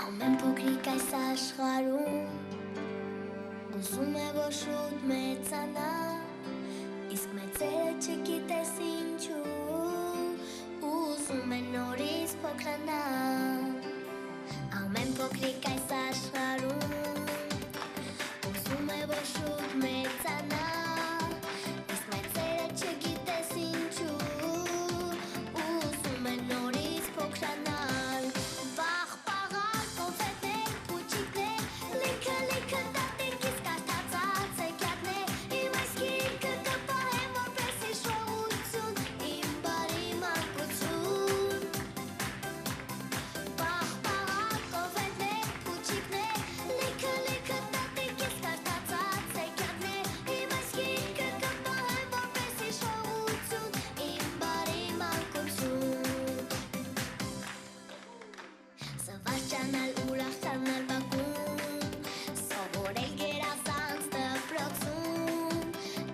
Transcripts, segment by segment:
Ամեն փոքրիկ այս աշխարհում ուզում է որ շուտ մեծանա, իսկ մեծերը չգիտես ինչու ուզում է նորից փոքրանա։ Ամեն փոքրիկ այս աշխարհում ուզում է որ շուտ մեծանա, իսկ մեծերը չգիտես ինչու ուզում է նորից փոքրանալ։ Սվաճանալ ուրախ դառնալ բակում, սովորել գերազանց դպրոցում,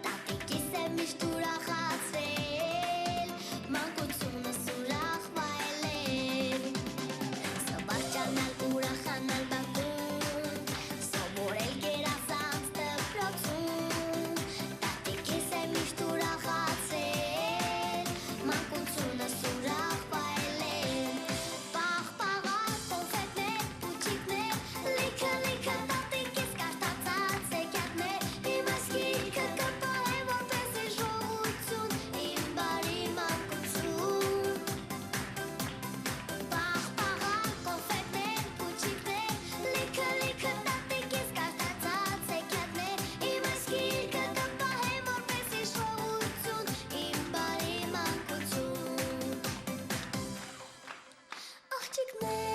տատիկիս է միշտ ուրախացրել, մանկությունս ուրախ վայելել։ Սվաճանալ ուրախանալ բակում, սովորել գերազանց դպրոցում, տատիկիս է միշտ ուրախացրել, մանկությունս ուրախ վայելել։ Աղջիկներ